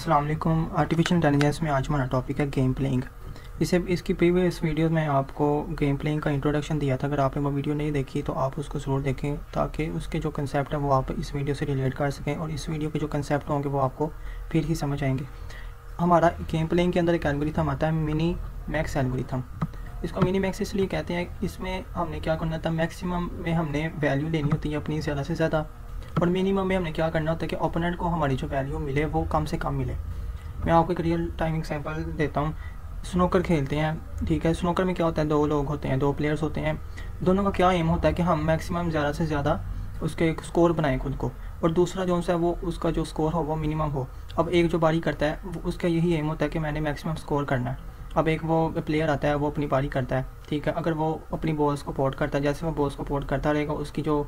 अस्सलाम वालेकुम। Artificial intelligence में आज हमारा टॉपिक है गेम प्लेइंग। इसकी प्रीवियस वीडियो में आपको गेम प्लेइंग का इंट्रोडक्शन दिया था। अगर आपने वो वीडियो नहीं देखी तो आप उसको ज़रूर देखें ताकि उसके जो कंसेप्ट है वो आप इस वीडियो से रिलेट कर सकें और इस वीडियो के जो कंसेप्ट होंगे वो आपको फिर ही समझ आएंगे। हमारा गेम प्लेइंग के अंदर एक एल्गोरिथम आता है मिनी मैक्स एल्गोरिथम। इसको मिनी मैक्स इसलिए कहते हैं, इसमें हमने क्या करना था, मैक्सिमम में हमने वैल्यू लेनी होती है अपनी ज़्यादा से ज़्यादा, और मिनिमम में हमने क्या करना होता है कि ओपोनेंट को हमारी जो वैल्यू मिले वो कम से कम मिले। मैं आपको एक रियल टाइम एग्जांपल देता हूँ। स्नूकर खेलते हैं, ठीक है। स्नूकर में क्या होता है, दो लोग होते हैं, दो प्लेयर्स होते हैं। दोनों का क्या एम होता है कि हम मैक्सिमम ज़्यादा से ज़्यादा उसके स्कोर बनाएं खुद को, और दूसरा जो है वो उसका जो स्कोर हो वो मिनिमम हो। अब एक जो बारी करता है वो उसका यही एम होता है कि मैंने मैक्सिमम स्कोर करना है। अब एक वो प्लेयर आता है, वो अपनी बारी करता है, ठीक है। अगर वो अपनी बॉल्स को पोर्ट करता है, जैसे वो बॉल्स को पोर्ट करता रहेगा उसकी जो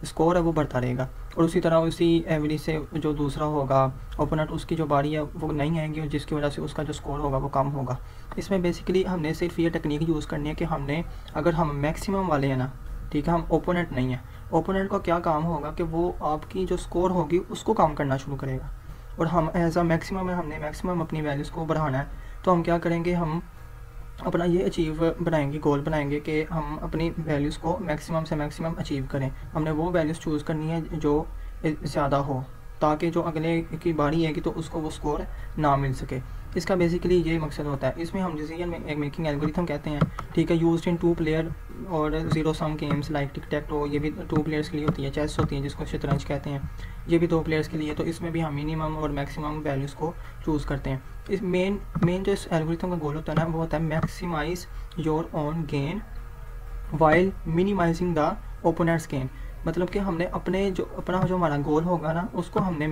स्कोर है वो बढ़ता रहेगा, और उसी तरह उसी एवरेज से जो दूसरा होगा ओपोनेंट, उसकी जो बारी है वो नहीं आएंगी और जिसकी वजह से उसका जो स्कोर होगा वो कम होगा। इसमें बेसिकली हमने सिर्फ ये टेक्निक यूज़ करनी है कि हमने, अगर हम मैक्सिमम वाले हैं ना, ठीक है, हम ओपोनेंट नहीं है, ओपोनेंट का क्या काम होगा कि वो आपकी जो स्कोर होगी उसको काम करना शुरू करेगा, और हम एज अ मैक्सिमम में हमने मैक्सिमम अपनी वैल्यूज़ को बढ़ाना है। तो हम क्या करेंगे, हम अपना ये अचीव बनाएंगे, गोल बनाएंगे कि हम अपनी वैल्यूज़ को मैक्सिमम से मैक्सिमम अचीव करें। हमने वो वैल्यूज़ चूज़ करनी है जो ज़्यादा हो, ताकि जो अगले की बारी आएगी तो उसको वो स्कोर ना मिल सके। इसका बेसिकली ये मकसद होता है। इसमें हम डिसीजन मेकिंग एल्गोरिथम कहते हैं, ठीक है। यूज्ड इन 2 प्लेयर और 0 सम games like tick tech to, ये भी 2 प्लेयर्स के लिए होती है। चेस होती है जिसको शतरंज कहते हैं, ये भी 2 प्लेयर्स के लिए। तो इसमें भी हम मिनिमम और मैक्सिमम वैल्यूज़ को चूज़ करते हैं। इस मेन जो इस एल्गोरिथम का गोल होता है ना, वो होता है maximise your own gain while minimising the opponent's gain. मतलब कि हमने अपना जो हमारा गोल होगा ना उसको हमने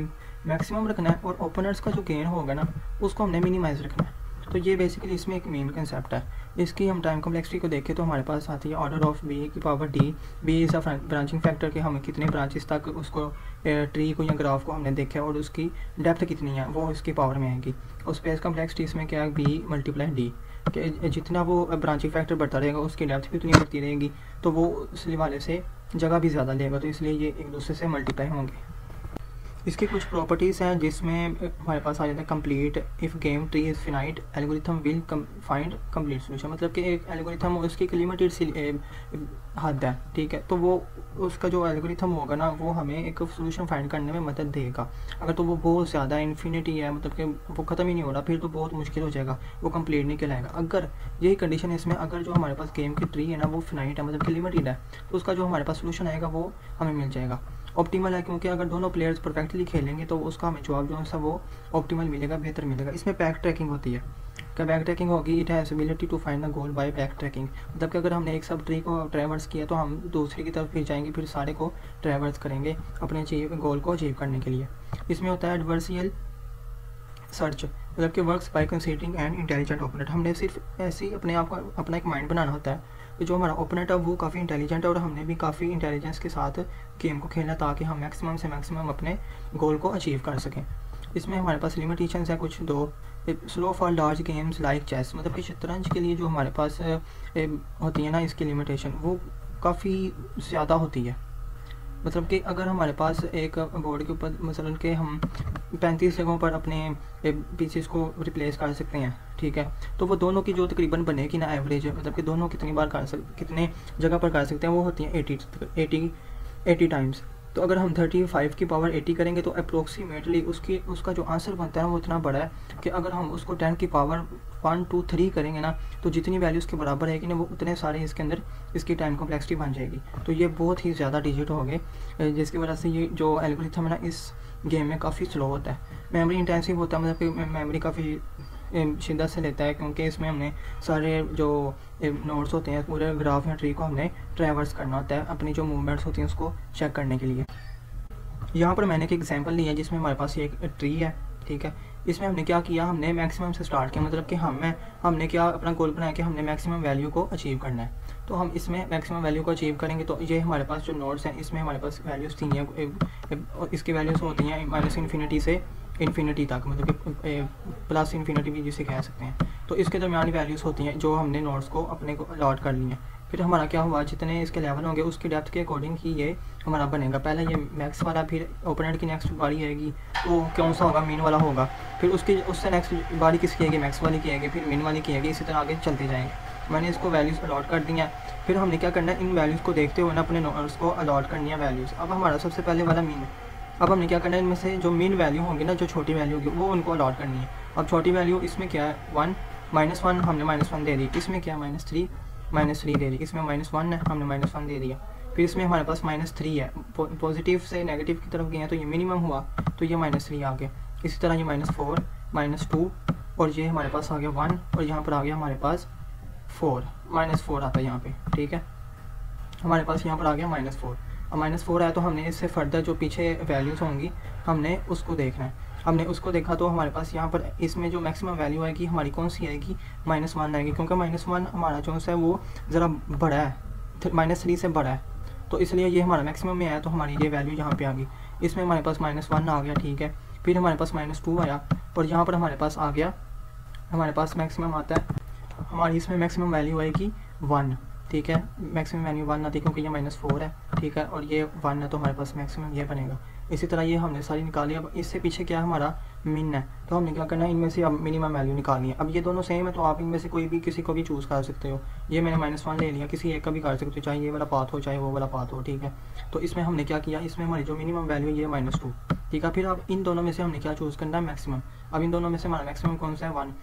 मैक्सिमम रखना है, और ओपोनेंट्स का जो गेन होगा ना उसको हमने मिनिमाइज रखना है। तो ये बेसिकली इसमें एक मेन कंसेप्ट है। इसकी हम टाइम कॉम्प्लेक्सिटी को देखें तो हमारे पास आती है ऑर्डर ऑफ बी की power D. B is a branching factor कि हमें कितने ब्रांचेस तक उसको ट्री को या ग्राफ को हमने देखा और उसकी डेप्थ कितनी है वो इसकी पावर में आएगी। और स्पेस कॉम्प्लेक्सिटी इसमें क्या है, बी मल्टीप्लाई डी, कि जितना वो ब्रांचिंग फैक्टर बढ़ता रहेगा उसकी डेप्थ भी उतनी बढ़ती रहेगी, तो वो उस वाले से जगह भी ज़्यादा लेगा, तो इसलिए ये एक दूसरे से मल्टीप्लाई होंगे। इसकी कुछ प्रॉपर्टीज़ हैं जिसमें हमारे पास आ जाता है complete. If game tree is finite algorithm will find complete solution. मतलब कि एक एल्गोरिथम उसकी एक लिमिटेड सी हद है, ठीक है। तो वो उसका जो एल्गोरिथम होगा ना वो हमें एक सोल्यूशन फाइंड करने में मदद देगा। अगर तो वो बहुत ज़्यादा इन्फिनिटी है, मतलब कि वो ख़त्म ही नहीं हो रहा, फिर तो बहुत मुश्किल हो जाएगा, वो कंप्लीट नहीं कहलाएगा। अगर यही कंडीशन है इसमें, अगर जो हमारे पास गेम की ट्री है ना वो फिनाइट है, मतलब कि लिमिटेड है, तो उसका जो हमारे पास सोल्यूशन आएगा वो हमें मिल जाएगा। ऑप्टिमल है क्योंकि अगर दोनों प्लेयर्स परफेक्टली खेलेंगे तो उसका हमें जवाब जो है वो ऑप्टिमल मिलेगा, बेहतर मिलेगा। इसमें बैक ट्रैकिंग होती है। क्या बैक ट्रैकिंग होगी, it has ability to find the goal by back tracking. मतलब कि अगर हमने एक सब ट्री को ट्रैवर्स किया तो हम दूसरी की तरफ फिर जाएंगे, फिर सारे को ट्रैवर्स करेंगे अपने गोल को अचीव करने के लिए। इसमें होता है एडवर्सियल सर्च, मतलब कि works by considering and intelligent opponent. हमने सिर्फ ऐसे ही अपने आप का अपना एक माइंड बनाना होता है कि जो हमारा ओपोनेंट है वो काफ़ी इंटेलिजेंट है, और हमने भी काफ़ी इंटेलिजेंस के साथ गेम को खेलना ताकि हम मैक्सिमम से मैक्सिमम अपने गोल को अचीव कर सकें। इसमें हमारे पास लिमिटेशंस है कुछ दो। Slow for large games like chess, मतलब कि शतरंज के लिए जो हमारे पास होती है ना इसकी लिमिटेशन वो काफ़ी ज़्यादा होती है। मतलब कि अगर हमारे पास एक बोर्ड के ऊपर मसलन के हम 35 जगहों पर अपने पीसेस को रिप्लेस कर सकते हैं, ठीक है, तो वो दोनों की जो तकरीबन बनेगी ना एवरेज, मतलब कि दोनों कितनी बार कितने जगह पर कर सकते हैं, वो होती है 80 टाइम्स। तो अगर हम 35 की पावर 80 करेंगे तो अप्रोक्सीमेटली उसका जो आंसर बनता है वो इतना बड़ा है कि अगर हम उसको 10 की पावर 1 2 3 करेंगे ना तो जितनी वैल्यू उसके बराबर है कि ना वो उतने सारे इसके अंदर इसकी टाइम कॉम्प्लेक्सिटी बन जाएगी। तो ये बहुत ही ज़्यादा डिजिट हो गए, जिसकी वजह से ये जो एल्गोरिथम है ना इस गेम में काफ़ी स्लो होता है। मेमोरी इंटेंसिव होता है, मतलब कि मेमोरी काफ़ी शिद्दत से लेता है, क्योंकि इसमें हमने सारे जो नोट्स होते हैं पूरे ग्राफ या ट्री को हमने ट्रैवर्स करना होता है अपनी जो मूवमेंट्स होती हैं उसको चेक करने के लिए। यहाँ पर मैंने एक एग्जांपल लिया है जिसमें हमारे पास एक ट्री है, ठीक है। इसमें हमने क्या किया, हमने मैक्सिमम से स्टार्ट किया, मतलब कि हमने क्या अपना गोल बनाया कि हमने मैक्सिमम वैल्यू को अचीव करना है। तो हम इसमें मैक्सिमम वैल्यू को अचीव करेंगे तो ये हमारे पास जो नोड्स हैं इसमें हमारे पास वैल्यूज़ थी हैं, इसकी वैल्यूज़ होती हैं माइनस इन्फिनिटी से इन्फिनिटी तक, मतलब कि +इन्फिनिटी भी जिसे कह सकते हैं। तो इसके दरमियान वैल्यूज़ होती हैं जो हमने नोड्स को अपने को अलॉट कर ली हैं। फिर हमारा क्या हुआ, जितने इसके लेवल होंगे उसकी डेप्थ के अकॉर्डिंग ही ये हमारा बनेगा। पहले ये मैक्स वाला, फिर ओपोनेंट की नेक्स्ट बारी आएगी तो कौन सा होगा, मीन वाला होगा, फिर उससे नेक्स्ट बारी किसकी आएगी, मैक्स वाली की आएगी, फिर मीन वाली की आएगी, इसी तरह आगे चलते जाएंगे। मैंने इसको वैल्यूज़ अलॉट कर दी हैं। फिर हमने क्या करना है, इन वैल्यूज़ को देखते हुए ना अपने नोड्स को अलॉट करनी है वैल्यूज़। अब हमारा सबसे पहले वाला मीन है। अब हमने क्या करना है, इनमें से जो मीन वैल्यू होंगी ना, जो छोटी वैल्यू होगी वो उनको अलॉट करनी है। अब छोटी वैल्यू इसमें क्या है, 1 -1 हमने -1 दे दी, इसमें क्या है -3 दे दी, इसमें -1 है हमने -1 दे दिया। फिर इसमें हमारे पास -3 है, पॉजिटिव से नेगेटिव की तरफ गए हैं तो ये मिनिमम हुआ तो ये -3 आ गया। इसी तरह ये -4 -2 और ये हमारे पास आ गया 1 और यहाँ पर आ गया हमारे पास 4 -4 आता है यहाँ पे, ठीक है। हमारे पास यहाँ पर आ गया -4। अब -4 आया तो हमने इससे फर्दर जो पीछे वैल्यूज़ होंगी हमने उसको देखना है। हमने उसको देखा तो हमारे पास यहाँ पर इसमें जो मैक्सिमम वैल्यू आएगी हमारी कौन सी आएगी, -1 आएगी, क्योंकि -1 हमारा जो है वो ज़रा बड़ा है, -3 से बड़ा है, तो इसलिए ये हमारा मैक्सिमम में आया तो हमारी ये वैल्यू यहाँ पे आ गई। इसमें हमारे पास -1 आ गया, ठीक है। फिर हमारे पास -2 आया और यहाँ पर हमारे पास आ गया, हमारे पास मैक्सिमम आता है, हमारी इसमें मैक्सिमम वैल्यू आएगी 1, ठीक है। मैक्सिमम वैल्यू 1 आती है क्योंकि ये -4 है, ठीक है, और ये 1 है तो हमारे पास मैक्सिमम ये बनेगा। इसी तरह ये हमने सारी निकाली। अब इससे पीछे क्या हमारा मिन है, तो हमने क्या करना है, इनमें से अब मिनिमम वैल्यू निकालनी है। अब ये दोनों सेम है तो आप इनमें से कोई भी किसी को भी चूज़ कर सकते हो। ये मैंने -1 ले लिया, किसी एक का भी कर सकते हो, चाहे ये वाला पाथ हो चाहे वो वाला पाथ हो, ठीक है। तो इसमें हमने क्या किया, इसमें हमारी जो मिनिमम वैल्यू है ये -2, ठीक है। फिर अब इन दोनों में से हमने क्या चूज़ करना है, मैक्सिमम। अब इन दोनों में से हमारा मैक्सिमम कौन सा है, 1।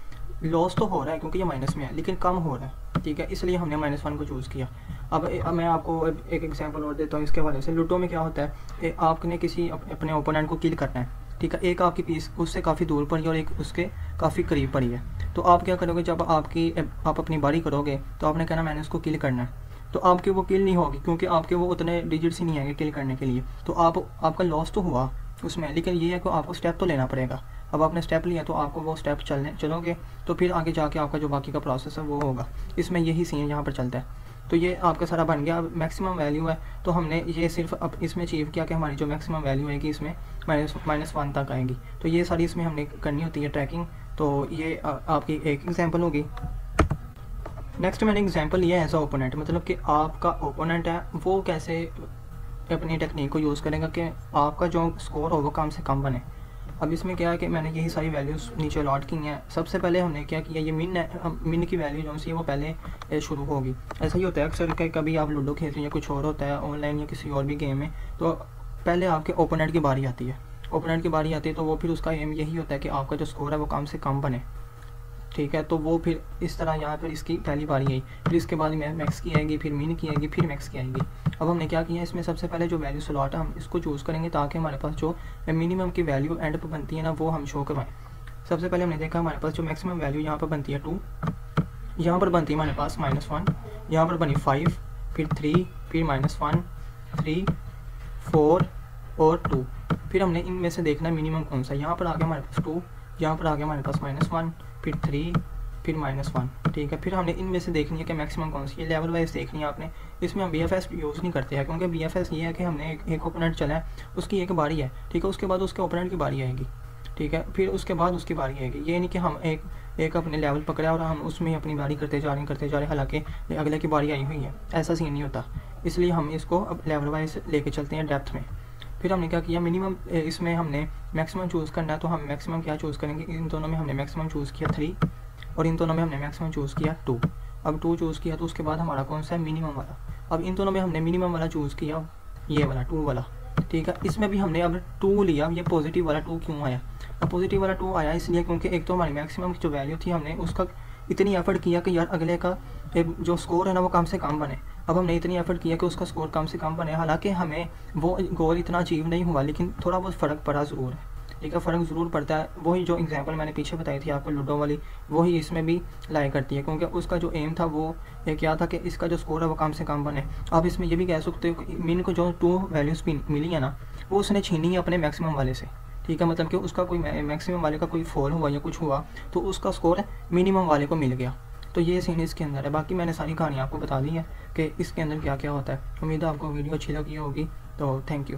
लॉस तो हो रहा है क्योंकि ये माइनस में है लेकिन कम हो रहा है, ठीक है, इसलिए हमने -1 को चूज़ किया। अब मैं आपको एक एग्जांपल और देता हूँ इसके हवाले से। लूडो में क्या होता है, आपने किसी अपने ओपोनेंट को किल करना है, ठीक है। एक आपकी पीस उससे काफ़ी दूर पड़ी है और एक उसके काफ़ी करीब पड़ी है। तो आप क्या करोगे, जब आप अपनी बारी करोगे तो आपने कहना मैंने उसको किल करना है, तो आपके वो किल नहीं होगी क्योंकि आपके वो उतने डिजिट्स ही नहीं आएंगे किल करने के लिए। तो आपका लॉस तो हुआ उसमें, लेकिन ये है कि आपको स्टेप तो लेना पड़ेगा। अब आपने स्टेप लिया तो आपको वो स्टेप चलोगे तो फिर आगे जाके आपका जो बाकी का प्रोसेस है वो होगा। इसमें यही सीन यहाँ पर चलता है। तो ये आपका सारा बन गया। अब मैक्सिमम वैल्यू है तो हमने ये सिर्फ अब इसमें अचीव किया कि हमारी जो मैक्सिमम वैल्यू आएगी इसमें -1 तक आएगी। तो ये सारी इसमें हमने करनी होती है ट्रैकिंग। तो ये आपकी एक एग्जांपल होगी। नेक्स्ट मैंने एग्जांपल लिया है एज अ ओपोनेंट, मतलब कि आपका ओपोनेंट है वो कैसे अपनी टेक्निक को यूज़ करेगा कि आपका जो स्कोर हो वो कम से कम बने। अब इसमें क्या है कि मैंने यही सारी वैल्यूज़ नीचे अलॉट की हैं। सबसे पहले हमने क्या किया, ये मिन की वैल्यू जो सी है वो पहले शुरू होगी। ऐसा ही होता है अक्सर कि कभी आप लूडो खेलते हैं या कुछ और होता है ऑनलाइन या किसी और भी गेम में, तो पहले आपके ओपोनेंट की बारी आती है। ओपोनेंट की बारी आती है तो वो फिर उसका एम यही होता है कि आपका जो स्कोर है वो कम से कम बने, ठीक है। तो वो फिर इस तरह यहाँ पर इसकी पहली बारी आई, फिर इसके बाद मैक्स की आएगी, फिर मिन की आएगी, फिर मैक्स की आएगी। अब हमने क्या किया, इसमें सबसे पहले जो वैल्यू स्लॉट है हम इसको चूज़ करेंगे ताकि हमारे पास जो मिनिमम की वैल्यू एंड पर बनती है ना वो हम शो करवाएं। सबसे पहले हमने देखा हमारे पास जो मैक्सिमम वैल्यू यहाँ पर बनती है 2, यहाँ पर बनती है हमारे पास -1, यहाँ पर बनी 5, फिर 3, फिर -1, 3, 4 और 2। फिर हमने इनमें से देखना मिनिमम कौन सा, यहाँ पर आ गया हमारे पास 2, यहाँ पर आ गया हमारे पास -1, फिर 3, फिर -1, ठीक है। फिर हमने इनमें से देखनी है कि मैक्सिमम कौन सी, ये लेवल वाइज देखनी है आपने। इसमें हम BFS यूज़ नहीं करते हैं क्योंकि BFS ये है कि हमने एक ओपोनेंट चला है, उसकी एक बारी है, ठीक है, उसके बाद उसके ओपोनेंट की बारी आएगी, ठीक है, फिर उसके बाद उसकी बारी आएगी। ये नहीं कि हम एक अपने लेवल पकड़ा और हम उसमें अपनी बारी करते जा रहे हैं हालांकि अगले की बारी आई हुई है, ऐसा सीन नहीं होता। इसलिए हम इसको अब लेवल वाइज लेके चलते हैं डेप्थ में। फिर हमने क्या किया, मिनिमम इसमें हमने मैक्सिमम चूज़ करना है, तो हम मैक्सिमम क्या चूज़ करेंगे, इन दोनों में हमने मैक्सिमम चूज़ किया 3 और इन दोनों में हमने मैक्सिमम चूज़ किया 2। अब 2 चूज़ किया तो उसके बाद हमारा कौन सा है, मिनिमम वाला। अब इन दोनों में हमने मिनिमम वाला चूज़ किया, ये वाला 2 वाला, ठीक है। इसमें भी हमने अब 2 लिया। ये पॉजिटिव वाला 2 क्यों आया, अब पॉजिटिव वाला 2 आया इसलिए क्योंकि एक तो हमारी मैक्सिमम की जो वैल्यू थी हमने उसका इतनी एफर्ट किया कि यार अगले का जो स्कोर है ना वो कम से कम बने। अब हमने इतनी एफर्ट किया कि उसका स्कोर कम से कम बने, हालांकि हमें वो गोल इतना अचीव नहीं हुआ लेकिन थोड़ा बहुत फ़र्क पड़ा ज़रूर है, ठीक है, फ़र्क ज़रूर पड़ता है। वही जो एग्जांपल मैंने पीछे बताई थी आपको लूडो वाली, वही इसमें भी लाई करती है क्योंकि उसका जो एम था वो ये क्या था कि इसका जो स्कोर है वो कम से कम बने। आप इसमें ये भी कह सकते हो कि मिन को जो 2 वैल्यूज़ मिली है ना वो उसने छीनी है अपने मैक्सिमम वाले से, ठीक है, मतलब कि उसका कोई मैक्सिमम वाले का कोई फॉल हुआ या कुछ हुआ तो उसका स्कोर मिनिमम वाले को मिल गया। तो ये सीन इसके अंदर है। बाकी मैंने सारी कहानी आपको बता दी है कि इसके अंदर क्या क्या होता है। उम्मीद है आपको वीडियो अच्छी लगी होगी, तो थैंक यू।